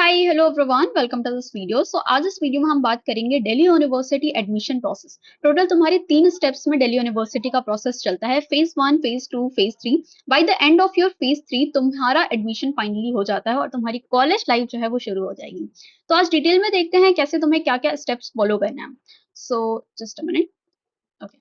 Hi hello everyone welcome to this video. आज इस video में हम बात करेंगे Delhi university admission process. Total तुम्हारे 3 स्टेप्स में दिल्ली यूनिवर्सिटी का प्रोसेस चलता है, phase 1, phase 2, phase 3। By the end of your phase 3 तुम्हारा एडमिशन फाइनली हो जाता है और तुम्हारी कॉलेज लाइफ जो है वो शुरू हो जाएगी। तो आज डिटेल में देखते हैं कैसे तुम्हें क्या क्या स्टेप्स फॉलो करना है। So just a minute. Okay,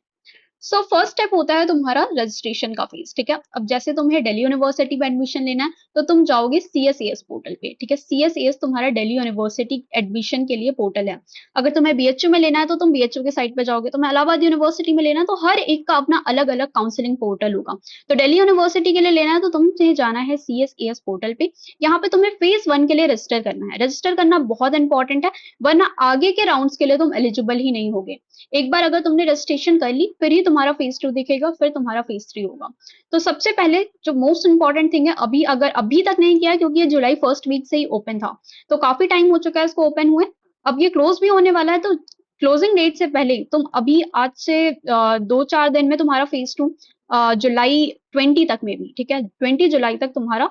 first step होता है तुम्हारा रजिस्ट्रेशन का फेज। ठीक है, अब जैसे तुम्हें दिल्ली यूनिवर्सिटी में एडमिशन लेना है तो तुम जाओगे सीएसएस पोर्टल पे। ठीक है, सीएसएस तुम्हारा दिल्ली यूनिवर्सिटी एडमिशन के लिए पोर्टल है। अगर तुम्हें बीएचयू में लेना है तो तुम बीएचयू के साइट पे जाओगे। तुम्हें इलाहाबाद यूनिवर्सिटी में लेना है तो हर एक का अपना अलग अलग काउंसलिंग पोर्टल होगा। तो दिल्ली यूनिवर्सिटी के लिए लेना है तो तुम्हें जाना है सीएसएस पोर्टल पे। यहाँ पे तुम्हें फेज 1 के लिए रजिस्टर करना है। रजिस्टर करना बहुत इंपॉर्टेंट है, वरना आगे के राउंड्स के लिए तुम एलिजिबल ही नहीं होगे। एक बार अगर तुमने रजिस्ट्रेशन कर ली फिर ही तुम्हारा फेज 2 दिखेगा, फिर तुम्हारा फेज 3 होगा। तो सबसे पहले जो मोस्ट इंपॉर्टेंट थिंग है, अगर अभी तक नहीं किया है क्योंकि ये जुलाई फर्स्ट वीक से ही ओपन था, तो काफी टाइम हो चुका है इसको ओपन हुए। अब ये क्लोज भी होने वाला है, तो क्लोजिंग डेट से पहले तुम अभी आज से 2-4 दिन में तुम्हारा फेज 2 जुलाई 20 तक में भी, ठीक है, 20 जुलाई तक तुम्हारा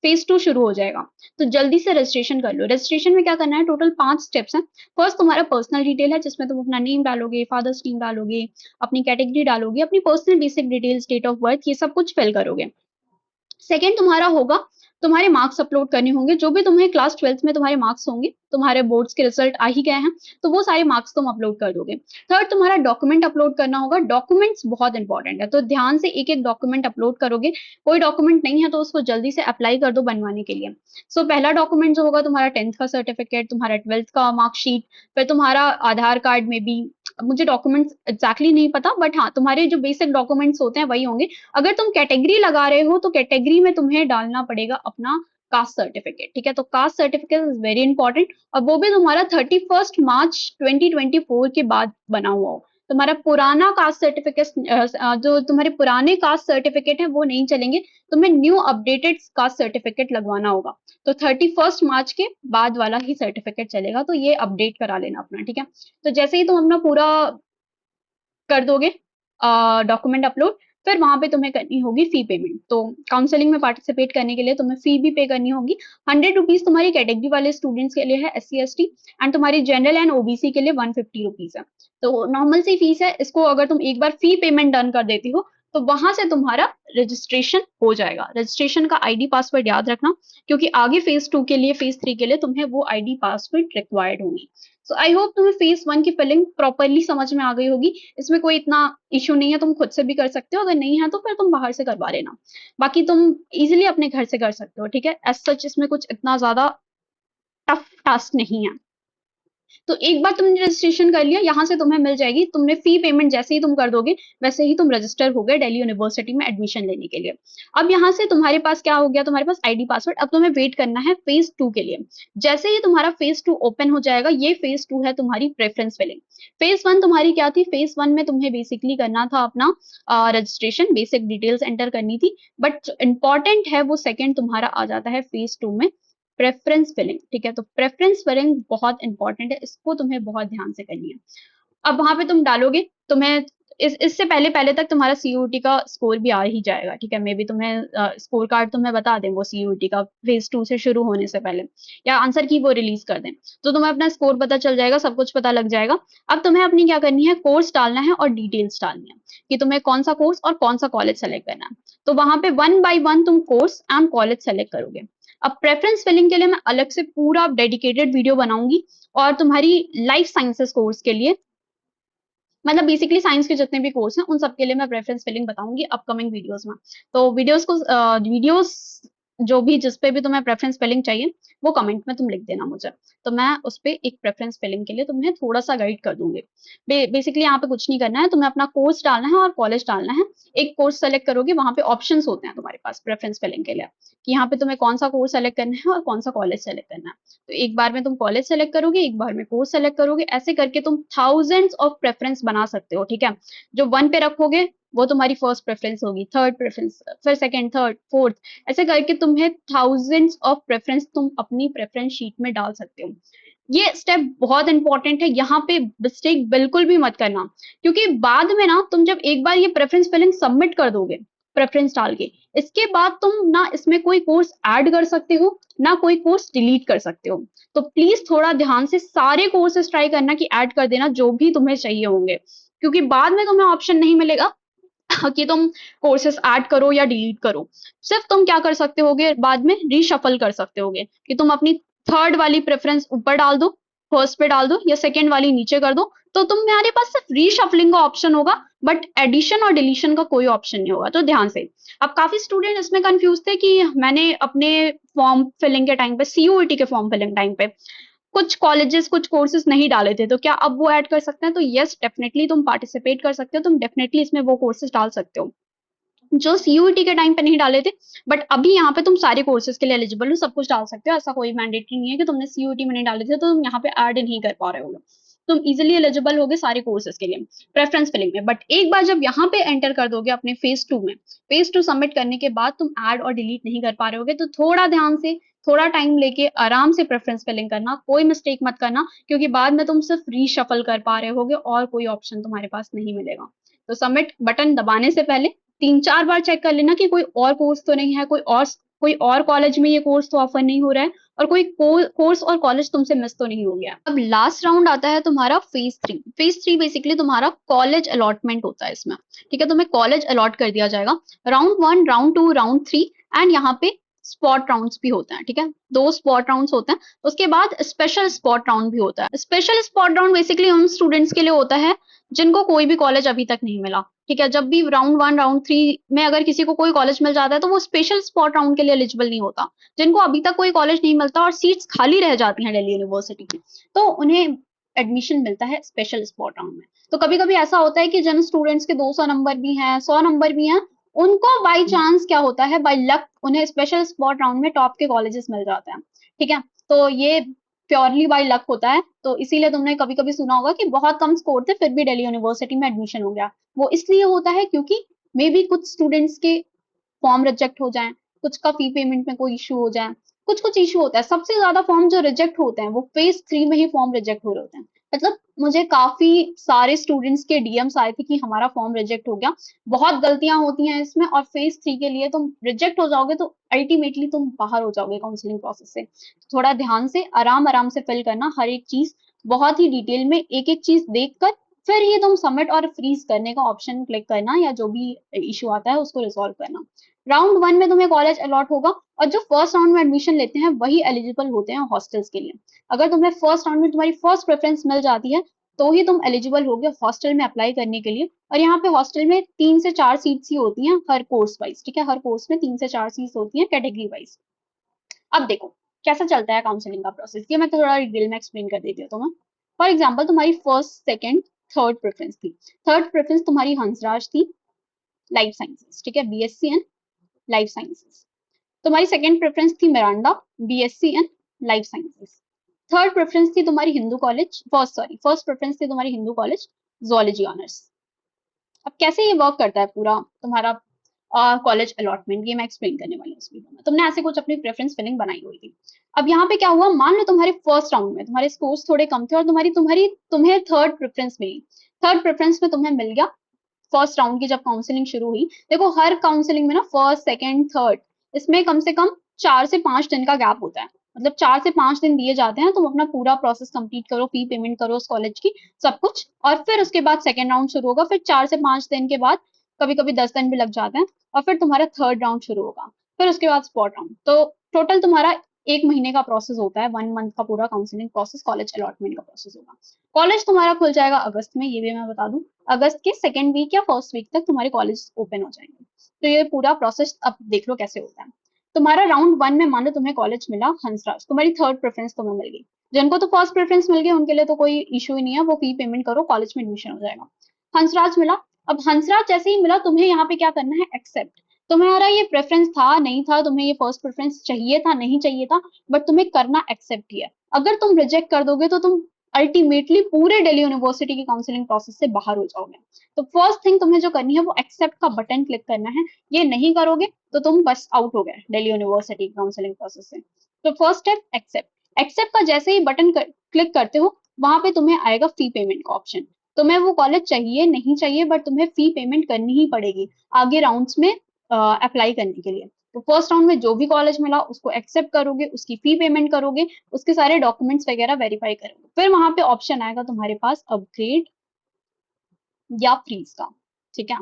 फेज 2 शुरू हो जाएगा। तो जल्दी से रजिस्ट्रेशन कर लो। रजिस्ट्रेशन में क्या करना है, टोटल 5 स्टेप्स हैं। फर्स्ट तुम्हारा पर्सनल डिटेल है, जिसमें तुम अपना नेम डालोगे, फादर्स नेम डालोगे, अपनी कैटेगरी डालोगे, अपनी personal basic details, date of birth, ये सब कुछ फिल करोगे। सेकेंड तुम्हारा होगा, तुम्हारे मार्क्स अपलोड करने होंगे। जो भी तुम्हें क्लास 12th में तुम्हारे मार्क्स होंगे, तुम्हारे बोर्ड्स के रिजल्ट आ ही गए हैं, तो वो सारे मार्क्स तुम अपलोड कर दोगे। थर्ड तुम्हारा डॉक्यूमेंट अपलोड करना होगा। डॉक्यूमेंट्स बहुत इंपॉर्टेंट है, तो ध्यान से एक एक डॉक्यूमेंट अपलोड करोगे। कोई डॉक्यूमेंट नहीं है तो उसको जल्दी से अप्लाई कर दो बनवाने के लिए। पहला डॉक्यूमेंट जो होगा तुम्हारा 10th का सर्टिफिकेट, तुम्हारा 12th का मार्कशीट, फिर तुम्हारा आधार कार्ड में भी, मुझे डॉक्यूमेंट्स एग्जैक्टली नहीं पता, बट हाँ तुम्हारे जो बेसिक डॉक्यूमेंट्स होते हैं वही होंगे। अगर तुम कैटेगरी लगा रहे हो तो कैटेगरी में तुम्हें डालना पड़ेगा अपना कास्ट सर्टिफिकेट। ठीक है, तो caste certificate is very important, और वो भी तुम्हारा 31 मार्च 2024 के बाद बना हुआ हो। तुम्हारा पुराना कास्ट सर्टिफिकेट, जो तुम्हारे पुराने कास्ट सर्टिफिकेट है वो नहीं चलेंगे, तुम्हें न्यू अपडेटेड कास्ट सर्टिफिकेट लगवाना होगा। तो 31 मार्च के बाद वाला ही सर्टिफिकेट चलेगा, तो ये अपडेट करा लेना अपना। ठीक है, तो जैसे ही तुम अपना पूरा कर दोगे डॉक्यूमेंट अपलोड, फिर वहां पे तुम्हें करनी होगी फी पेमेंट। तो काउंसलिंग में पार्टिसिपेट करने के लिए तुम्हें फी भी पे करनी होगी। 100 रुपीज तुम्हारी कैटेगरी वाले स्टूडेंट्स के लिए है, SC ST, एंड तुम्हारी जनरल एंड OBC के लिए 150 रुपीज है। तो नॉर्मल सी फीस है। इसको अगर तुम एक बार फी पेमेंट डन कर देती हो तो वहां से तुम्हारा रजिस्ट्रेशन हो जाएगा। रजिस्ट्रेशन का ID पासवर्ड याद रखना, क्योंकि आगे फेज 2 के लिए, फेज 3 के लिए तुम्हें वो ID पासवर्ड रिक्वायर्ड होंगी। सो आई होप तुम्हें फेज 1 की फिलिंग प्रॉपरली समझ में आ गई होगी। इसमें कोई इतना इश्यू नहीं है, तुम खुद से भी कर सकते हो। अगर नहीं है तो फिर तुम बाहर से करवा लेना, बाकी तुम इजीली अपने घर से कर सकते हो। ठीक है, एज सच इसमें कुछ इतना ज्यादा टफ टास्क नहीं है। तो एक बार तुमने रजिस्ट्रेशन कर लिया, यहाँ से तुम्हें मिल जाएगी। तुमने फी पेमेंट जैसे ही तुम कर दोगे वैसे ही तुम रजिस्टर हो गए दिल्ली यूनिवर्सिटी में एडमिशन लेने के लिए। अब यहाँ से तुम्हारे पास क्या हो गया, तुम्हारे पास ID पासवर्ड। अब तुम्हें वेट करना है फेज 2 के लिए। जैसे ही तुम्हारा फेज 2 ओपन हो जाएगा, ये फेज 2 है तुम्हारी प्रेफरेंस फिलिंग। फेज 1 तुम्हारी क्या थी, फेज 1 में तुम्हें बेसिकली करना था अपना रजिस्ट्रेशन, बेसिक डिटेल्स एंटर करनी थी। बट इंपॉर्टेंट है वो सेकेंड तुम्हारा आ जाता है फेज 2 में, प्रेफरेंस फिलिंग। ठीक है, तो प्रेफरेंस फिलिंग बहुत इंपॉर्टेंट है, इसको तुम्हें बहुत ध्यान से करनी है। अब वहां पे तुम डालोगे, तुम्हें इससे पहले पहले तक तुम्हारा CUET का स्कोर भी आ ही जाएगा। ठीक है, मे बी तुम्हें स्कोर कार्ड तुम्हें बता दें वो CUET का फेज 2 से शुरू होने से पहले, या आंसर की वो रिलीज कर दें, तो तुम्हें अपना स्कोर पता चल जाएगा, सब कुछ पता लग जाएगा। अब तुम्हें अपनी क्या करनी है, कोर्स डालना है और डिटेल्स डालनी है कि तुम्हें कौन सा कोर्स और कौन सा कॉलेज सेलेक्ट करना है। तो वहां पे 1 बाय 1 तुम कोर्स एंड कॉलेज सेलेक्ट करोगे। अब प्रेफरेंस फिलिंग के लिए मैं अलग से पूरा डेडिकेटेड वीडियो बनाऊंगी, और तुम्हारी लाइफ साइंसेस कोर्स के लिए, मतलब बेसिकली साइंस के जितने भी कोर्स हैं उन सब के लिए मैं प्रेफरेंस फिलिंग बताऊंगी अपकमिंग वीडियोस में। तो वीडियोस जो भी, जिस पे भी तुम्हें प्रेफरेंस फिलिंग चाहिए वो कमेंट में तुम लिख देना मुझे, तो मैं उस पे एक प्रेफरेंस फिलिंग के लिए तुम्हें थोड़ा सा गाइड कर दूंगी। बेसिकली यहाँ पे कुछ नहीं करना है, तुम्हें अपना कोर्स डालना है और कॉलेज डालना है। एक कोर्स सेलेक्ट करोगे, वहां पे ऑप्शंस होते हैं तुम्हारे पास प्रेफरेंस फिलिंग के लिए, कि यहाँ पे तुम्हें कौन सा कोर्स सेलेक्ट करना है और कौन सा कॉलेज सेलेक्ट करना है। तो एक बार में तुम कॉलेज सेलेक्ट करोगे, एक बार में कोर्स सेलेक्ट करोगे, ऐसे करके तुम थाउजेंड्स ऑफ प्रेफरेंस बना सकते हो। ठीक है, जो 1 पे रखोगे वो तुम्हारी फर्स्ट प्रेफरेंस होगी, थर्ड प्रेफरेंस, फिर सेकंड, थर्ड, फोर्थ, ऐसे करके तुम्हें थाउजेंड्स ऑफ प्रेफरेंस तुम अपनी प्रेफरेंस शीट में डाल सकते हो। ये स्टेप बहुत इंपॉर्टेंट है, यहाँ पे मिस्टेक बिल्कुल भी मत करना, क्योंकि बाद में ना तुम जब एक बार ये प्रेफरेंस फिलिंग सबमिट कर दोगे प्रेफरेंस डाल के। इसके बाद तुम ना इसमें कोई कोर्स ऐड कर सकते हो, ना कोई कोर्स डिलीट कर सकते हो। तो प्लीज थोड़ा ध्यान से सारे कोर्सेज ट्राई करना कि ऐड कर देना जो भी तुम्हें चाहिए होंगे, क्योंकि बाद में तुम्हें ऑप्शन नहीं मिलेगा कि तुम कोर्सेस ऐड करो या डिलीट करो। सिर्फ तुम क्या कर सकते होगे, बाद में रीशफल कर सकते होगे कि तुम अपनी थर्ड वाली प्रेफरेंस ऊपर डाल दो, फर्स्ट पे डाल दो, या सेकंड वाली नीचे कर दो। तो तुम्हारे पास सिर्फ रीशफलिंग का ऑप्शन होगा, बट एडिशन और डिलीशन का कोई ऑप्शन नहीं होगा। तो ध्यान से, अब काफी स्टूडेंट इसमें कंफ्यूज थे कि मैंने अपने फॉर्म फिलिंग के टाइम पे, सीयूईटी के फॉर्म फिलिंग टाइम पे कुछ कॉलेजेस कुछ कोर्सेज नहीं डाले थे, तो क्या अब वो ऐड कर सकते हैं? तो यस, डेफिनेटली तुम पार्टिसिपेट कर सकते हो, तुम डेफिनेटली इसमें वो कोर्सेज डाल सकते हो जो सीयूईटी के टाइम पे नहीं डाले थे। बट अभी यहाँ पे तुम सारे कोर्सेज के लिए एलिजिबल हो, सब कुछ डाल सकते हो। ऐसा कोई मैंडेटरी नहीं है कि तुमने सीयूईटी में नहीं डाले थे तो तुम यहाँ पे ऐड नहीं कर पा रहे हो। तुम इजिली एलिजिबल होगे सारे कोर्सेज के लिए प्रेफरेंस फिलिंग में। बट एक बार जब यहाँ पे एंटर कर दोगे अपने फेज 2 में, फेज 2 सबमिट करने के बाद तुम ऐड और डिलीट नहीं कर पा रहे होगे। तो थोड़ा ध्यान से, थोड़ा टाइम लेके आराम से प्रेफरेंस फिलिंग करना, कोई मिस्टेक मत करना, क्योंकि बाद में तुम सिर्फ रीशफल कर पा रहे होगे और कोई ऑप्शन तुम्हारे पास नहीं मिलेगा। तो सबमिट बटन दबाने से पहले 3-4 बार चेक कर लेना कि कोई और कोर्स तो नहीं है, कोई और कॉलेज में ये कोर्स तो ऑफर नहीं हो रहा है, और कोई कोर्स और कॉलेज तुमसे मिस तो नहीं हो गया। अब लास्ट राउंड आता है तुम्हारा फेज 3। फेज 3 बेसिकली तुम्हारा कॉलेज अलॉटमेंट होता है इसमें। ठीक है, तुम्हें कॉलेज अलॉट कर दिया जाएगा। राउंड 1, राउंड 2, राउंड 3 एंड यहाँ पे स्पॉट राउंड्स भी होते हैं। ठीक है, 2 स्पॉट राउंड्स होते हैं। उसके बाद स्पेशल स्पॉट राउंड भी होता है। स्पेशल स्पॉट राउंड बेसिकली उन स्टूडेंट्स के लिए होता है जिनको कोई भी कॉलेज अभी तक नहीं मिला। ठीक है, जब भी राउंड 1, राउंड 3 में अगर किसी को कोई कॉलेज मिल जाता है तो वो स्पेशल स्पॉट राउंड के लिए एलिजिबल नहीं होता। जिनको अभी तक कोई कॉलेज नहीं मिलता और सीट्स खाली रह जाती हैं दिल्ली यूनिवर्सिटी की, तो उन्हें एडमिशन मिलता है स्पेशल स्पॉट राउंड में। तो कभी कभी ऐसा होता है कि जिन स्टूडेंट्स के 200 नंबर भी हैं, 100 नंबर भी हैं, उनको बाई चांस क्या होता है, बाई लक उन्हें स्पेशल स्पॉट राउंड में टॉप के कॉलेजेस मिल जाते हैं। ठीक है, तो ये प्योरली बाई लक होता है। तो इसीलिए तुमने कभी कभी सुना होगा कि बहुत कम स्कोर थे फिर भी दिल्ली यूनिवर्सिटी में एडमिशन हो गया। वो इसलिए होता है क्योंकि मे बी कुछ स्टूडेंट्स के फॉर्म रिजेक्ट हो जाए, कुछ का फी पेमेंट में कोई इशू हो जाए, कुछ कुछ इशू होता है। सबसे ज्यादा फॉर्म जो रिजेक्ट होते हैं वो फेज 3 में ही फॉर्म रिजेक्ट हो रहे होते हैं। मतलब मुझे काफी सारे स्टूडेंट्स के डीएम्स आए थे कि हमारा फॉर्म रिजेक्ट हो गया। बहुत गलतियां होती हैं इसमें, और फेज 3 के लिए तुम रिजेक्ट हो जाओगे तो अल्टीमेटली तुम बाहर हो जाओगे काउंसलिंग प्रोसेस से। थोड़ा ध्यान से आराम आराम से फिल करना हर एक चीज, बहुत ही डिटेल में एक एक चीज देखकर फिर ही तुम सबमिट और फ्रीज करने का ऑप्शन क्लिक करना, या जो भी इशू आता है उसको रिजॉल्व करना। राउंड 1 में तुम्हें कॉलेज अलॉट होगा, और जो फर्स्ट राउंड में एडमिशन लेते हैं वही एलिजिबल होते हैं हॉस्टल्स के लिए। अगर तुम्हें फर्स्ट राउंड में तुम्हारी फर्स्ट प्रेफरेंस मिल जाती है तो ही तुम एलिजिबल होगे हॉस्टल में अप्लाई करने के लिए। और यहाँ पे हॉस्टल में 3 से 4 सीट्स ही होती हैं हर कोर्स वाइज। ठीक है, हर कोर्स में 3 से 4 सीट्स होती हैं कैटेगरी वाइज। अब देखो कैसा चलता है काउंसलिंग का प्रोसेस, ये मैं थोड़ा डिटेल में एक्सप्लेन कर देती हूँ तुम्हें। फॉर एग्जाम्पल, तुम्हारी फर्स्ट, सेकंड, थर्ड प्रेफरेंस थी। थर्ड प्रेफरेंस तुम्हारी हंसराज थी, लाइफ साइंसेस। ठीक है, बीएससी एंड लाइफ साइंसेस। तुम्हारी सेकंड प्रेफरेंस थी Miranda, BSc and life sciences. Third preference थी तुम्हारी हिंदू कॉलेज, फर्स्ट प्रेफरेंस थी तुम्हारी हिंदू कॉलेज, जोलॉजी ऑनर्स। अब कैसे ये वर्क करता है पूरा तुम्हारा कॉलेज अलॉटमेंट, ये मैं एक्सप्लेन करने वाली हूँ इस वीडियो में। तुमने ऐसे कुछ अपनी प्रेफरेंस फिलिंग बनाई हुई थी। अब यहाँ पे क्या हुआ, मान लो तुम्हारे फर्स्ट राउंड में तुम्हारे स्कोर्स थोड़े कम थे और तुम्हें थर्ड प्रेफरेंस मिली। थर्ड प्रेफरेंस में तुम्हें मिल गया फर्स्ट राउंड की जब काउंसलिंग शुरू हुई। देखो हर काउंसलिंग में ना फर्स्ट, सेकंड, थर्ड, इसमें कम से कम 4 से 5 दिन का गैप होता है। मतलब 4 से 5 दिन दिए जाते हैं, तुम अपना पूरा प्रोसेस कंप्लीट करो, फी पेमेंट करो उस कॉलेज की, सब कुछ, और फिर उसके बाद सेकंड राउंड शुरू होगा। फिर 4 से 5 दिन के बाद कभी कभी 10 दिन भी लग जाते हैं, और फिर तुम्हारा थर्ड राउंड शुरू होगा। फिर उसके बाद स्पॉट राउंड। तो टोटल तुम्हारा 1 महीने का प्रोसेस होता है, 1 मंथ का पूरा काउंसलिंग प्रोसेस, कॉलेज अलॉटमेंट का प्रोसेस होगा। कॉलेज तुम्हारा खुल जाएगा अगस्त में, ये भी मैं बता दूं। अगस्त के सेकेंड वीक या फर्स्ट वीक तक तुम्हारे कॉलेज ओपन हो जाएंगे। तो ये पूरा प्रोसेस अब देख लो कैसे होता है। तुम्हारा राउंड 1 में मान लो तुम्हें कॉलेज मिला हंसराज, तुम्हारी थर्ड प्रेफरेंस तुम्हें मिल गई। जिनको तो फर्स्ट प्रेफरेंस मिल गई उनके लिए तो कोई इशू ही नहीं है, वो फी पेमेंट करो, कॉलेज में एडमिशन हो जाएगा। हंसराज मिला। अब हंसराज जैसे ही मिला, तुम्हें यहाँ पे क्या करना है, एक्सेप्ट। तुम्हारा ये प्रेफरेंस था नहीं था, तुम्हें ये फर्स्ट प्रेफरेंस चाहिए था नहीं चाहिए था, बट तुम्हें करना एक्सेप्ट ही है। अगर तुम रिजेक्ट कर दोगे तो तुम अल्टीमेटली पूरे दिल्ली यूनिवर्सिटी की काउंसलिंग प्रोसेस से बाहर हो जाओगे। तो फर्स्ट थिंग तुम्हें जो करनी है वो एक्सेप्ट का बटन क्लिक करना है। ये नहीं करोगे तो तुम बस आउट हो गए दिल्ली यूनिवर्सिटी काउंसलिंग प्रोसेस से। तो फर्स्ट स्टेप एक्सेप्ट। एक्सेप्ट का जैसे ही बटन क्लिक करते हो, वहां पे तुम्हें आएगा फी पेमेंट का ऑप्शन। तुम्हें वो कॉलेज चाहिए नहीं चाहिए, बट तुम्हें फी पेमेंट करनी ही पड़ेगी। आगे राउंड्स में अप्लाई करने के लिए। तो फर्स्ट राउंड में जो भी कॉलेज मिला उसको एक्सेप्ट करोगे, उसकी फी पेमेंट करोगे, उसके सारे डॉक्यूमेंट्स वगैरह वेरीफाई करोगे, फिर वहां पे ऑप्शन आएगा तुम्हारे पास अपग्रेड या फ्रीज का। ठीक है,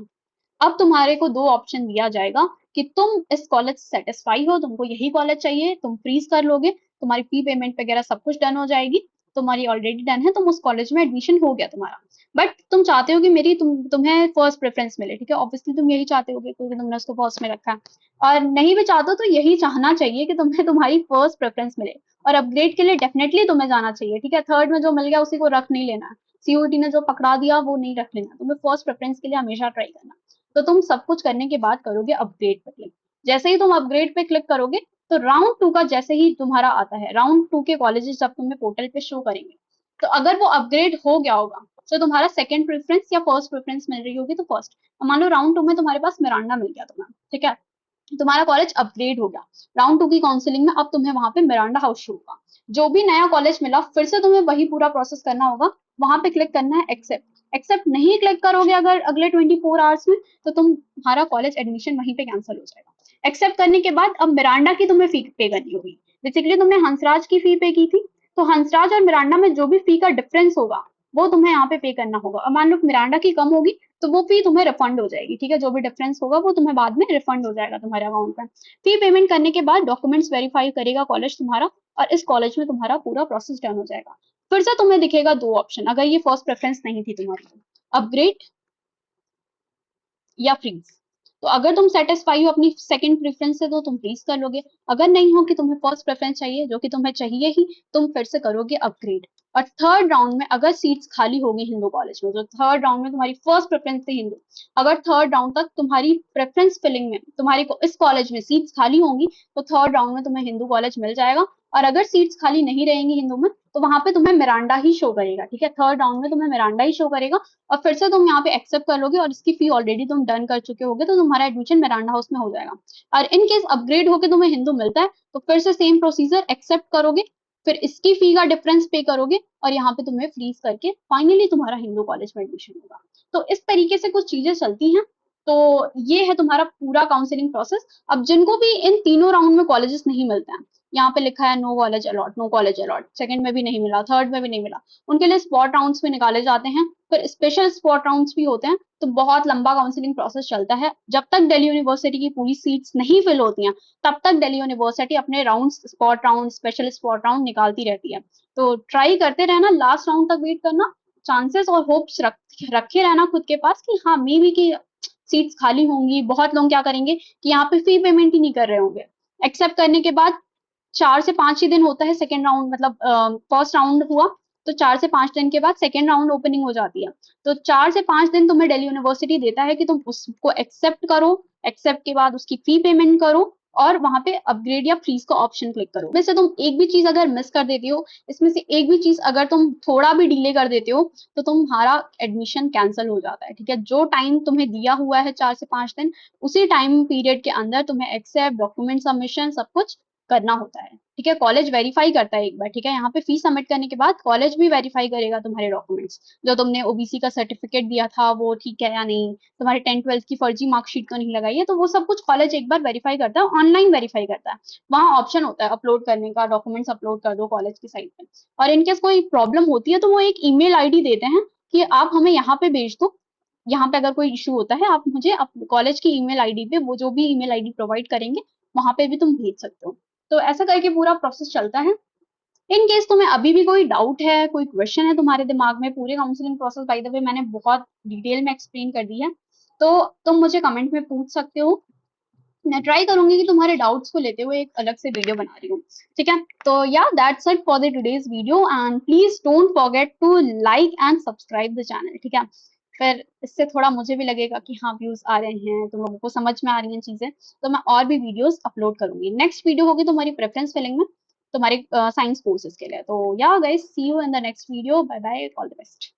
अब तुम्हारे को दो ऑप्शन दिया जाएगा कि तुम इस कॉलेज से सेटिस्फाई हो, तुमको यही कॉलेज चाहिए, तुम फ्रीज कर लोगे, तुम्हारी फी पेमेंट वगैरह सब कुछ डन हो जाएगी, तुम्हारी ऑलरेडी डन है, तुम उस कॉलेज में एडमिशन हो गया तुम्हारा। बट तुम चाहते हो कि मेरी तुम्हें फर्स्ट प्रेफरेंस मिले, ठीक है, ऑब्वियसली तुम यही चाहते हो क्योंकि तुमने उसको फर्स्ट में रखा है। और नहीं भी चाहते हो तो यही चाहना चाहिए कि तुम्हें तुम्हारी फर्स्ट प्रेफरेंस मिले। और अपग्रेड के लिए डेफिनेटली तुम्हें जाना चाहिए, ठीक है, थर्ड में जो मिल गया उसी को रख नहीं लेना, सीओटी ने जो पकड़ा दिया वो नहीं रख लेना, तुम्हें फर्स्ट प्रेफरेंस के लिए हमेशा ट्राई करना। तो तुम सब कुछ करने के बाद करोगे अपग्रेड पे क्लिक। जैसे ही तुम अपग्रेड पे क्लिक करोगे तो राउंड 2 का जैसे ही तुम्हारा आता है, राउंड 2 के कॉलेजेस जब तुम्हें पोर्टल पे शो करेंगे, तो अगर वो अपग्रेड हो गया होगा तो तुम्हारा सेकंड प्रेफरेंस या फर्स्ट प्रेफरेंस मिल रही होगी तो फर्स्ट। मान लो राउंड 2 में तुम्हारे पास मिरांडा मिल गया तुम्हें, ठीक है, तुम्हारा कॉलेज अपग्रेड हो गया, राउंड 2 की काउंसलिंग में अब तुम्हें वहां पे मिरांडा हाउस शो होगा। जो भी नया कॉलेज मिला फिर से तुम्हें वही पूरा प्रोसेस करना होगा, वहां पे क्लिक करना है एक्सेप्ट। एक्सेप्ट नहीं क्लिक करोगे अगर अगले 24 आवर्स में तो तुम्हारा कॉलेज एडमिशन वहीं पे कैंसिल हो जाएगा। एक्सेप्ट करने के बाद अब मिरांडा की तुम्हें फी पे करनी होगी। बेसिकली तुमने हंसराज की फी पे की थी, तो हंसराज और मिरांडा में जो भी फी का डिफरेंस होगा वो तुम्हें यहाँ पे करना होगा। और मान लो मिरांडा की कम होगी तो वो फी तुम्हें रिफंड हो जाएगी, ठीक है, जो भी डिफरेंस होगा वो तुम्हें बाद में रिफंड हो जाएगा तुम्हारे अकाउंट में। फी पेमेंट करने के बाद डॉक्यूमेंट्स वेरीफाई करेगा कॉलेज तुम्हारा, और इस कॉलेज में तुम्हारा पूरा प्रोसेस डन हो जाएगा। फिर से तुम्हें दिखेगा दो ऑप्शन, अगर ये फर्स्ट प्रेफरेंस नहीं थी तुम्हारी, अपग्रेड या फ्रीज। तो अगर तुम सेटिस्फाई हो अपनी सेकंड प्रेफरेंस से तो तुम फ्रीज कर लोगे, अगर नहीं हो कि तुम्हें फर्स्ट प्रेफरेंस चाहिए जो कि तुम्हें चाहिए ही, तुम फिर से करोगे अपग्रेड। और थर्ड राउंड में अगर सीट्स खाली होगी हिंदू कॉलेज में, जो थर्ड राउंड में तुम्हारी फर्स्ट प्रेफरेंस थी हिंदू, अगर थर्ड राउंड तक तुम्हारी प्रेफरेंस फिलिंग में तुम्हारी को इस कॉलेज में सीट्स खाली होंगी तो थर्ड राउंड में तुम्हें हिंदू कॉलेज मिल जाएगा। और अगर सीट्स खाली नहीं रहेंगी हिंदू में तो वहां पे तुम्हें मिरांडा ही शो करेगा, ठीक है, थर्ड राउंड में तुम्हें मिरांडा ही शो करेगा। और फिर से तुम यहाँ पे एक्सेप्ट कर लोगे और इसकी फी ऑलरेडी तुम डन कर चुके होगे तो तुम्हारा एडमिशन मिरांडा हाउस में हो जाएगा। और इन केस अपग्रेड होके तुम्हें हिंदू मिलता है तो फिर से सेम प्रोसीजर, एक्सेप्ट करोगे, फिर इसकी फी का डिफरेंस पे करोगे और यहाँ पे तुम्हें फ्रीज करके फाइनली तुम्हारा हिंदू कॉलेज में एडमिशन होगा। तो इस तरीके से कुछ चीजें चलती हैं। तो ये है तुम्हारा पूरा काउंसलिंग प्रोसेस। अब जिनको भी इन तीनों राउंड में कॉलेजेस नहीं मिलते हैं, यहाँ पे लिखा है no college allot, no college allot, second में भी नहीं मिला, थर्ड में भी नहीं मिला, उनके लिए स्पॉट राउंड्स भी निकाले जाते हैं, फिर स्पेशल स्पॉट राउंड्स भी होते हैं। तो बहुत लंबा काउंसलिंग प्रोसेस चलता है। जब तक दिल्ली यूनिवर्सिटी की पूरी सीट्स नहीं फिल होती हैं तब तक दिल्ली यूनिवर्सिटी अपने round, spot round, special spot round निकालती रहती है। तो ट्राई करते रहना, लास्ट राउंड तक वेट करना, चांसेस और होप्स रखे रहना खुद के पास कि हाँ मे बी की सीट्स खाली होंगी। बहुत लोग क्या करेंगे कि यहाँ पे फी पेमेंट ही नहीं कर रहे होंगे, एक्सेप्ट करने के बाद 4 से 5 ही दिन होता है सेकंड राउंड, मतलब फर्स्ट राउंड हुआ तो 4 से 5 दिन के बाद सेकंड राउंड ओपनिंग हो जाती है। तो 4 से 5 दिन तुम्हें दिल्ली यूनिवर्सिटी देता है कि तुम उसको एक्सेप्ट करो, एक्सेप्ट के बाद उसकी फी पेमेंट करो और वहां पे अपग्रेड या फ्रीज का ऑप्शन क्लिक करो। वैसे तुम एक भी चीज अगर मिस कर देती हो, इसमें से एक भी चीज अगर तुम थोड़ा भी डिले कर देते हो तो तुम्हारा एडमिशन कैंसिल हो जाता है, ठीक है। जो टाइम तुम्हें दिया हुआ है 4 से 5 दिन, उसी टाइम पीरियड के अंदर तुम्हें एक्सेप्ट, डॉक्यूमेंट सबमिशन सब कुछ करना होता है, ठीक है। कॉलेज वेरीफाई करता है एक बार, ठीक है, यहाँ पे फीस सबमिट करने के बाद कॉलेज भी वेरीफाई करेगा तुम्हारे डॉक्यूमेंट्स, जो तुमने ओबीसी का सर्टिफिकेट दिया था वो ठीक है या नहीं, तुम्हारे 10th-12th की फर्जी मार्कशीट तो नहीं लगाई है, तो वो सब कुछ कॉलेज एक बार वेरीफाई करता है, ऑनलाइन वेरीफाई करता है। वहाँ ऑप्शन होता है अपलोड करने का, डॉक्यूमेंट्स अपलोड कर दो कॉलेज की साइट पे। और इनकेस कोई प्रॉब्लम होती है तो वो एक ईमेल आईडी देते हैं कि आप हमें यहाँ पे भेज दो, यहाँ पे अगर कोई इशू होता है आप मुझे कॉलेज की ईमेल आईडी पे, वो जो भी ईमेल आईडी प्रोवाइड करेंगे वहां पे भी तुम भेज सकते हो। तो ऐसा करके पूरा प्रोसेस चलता है। इन केस तुम्हें अभी भी कोई डाउट है, कोई क्वेश्चन है तुम्हारे दिमाग में, पूरे counselling process by the way मैंने बहुत डिटेल में एक्सप्लेन कर दी है, तो तुम मुझे कमेंट में पूछ सकते हो। मैं ट्राई करूंगी कि तुम्हारे डाउट्स को लेते हुए एक अलग से वीडियो बना रही हूँ, ठीक है। तो yeah that's it for the today's video and please don't forget to like and subscribe the channel, ठीक है। फिर इससे थोड़ा मुझे भी लगेगा कि हाँ व्यूज आ रहे हैं, तुम लोगों को समझ में आ रही हैं चीजें, तो मैं और भी वीडियोस अपलोड करूंगी। नेक्स्ट वीडियो होगी तुम्हारी प्रेफरेंस फिलिंग में, तुम्हारे साइंस कोर्सेज के लिए। तो yeah guys, see you in the next video, bye bye, all the best.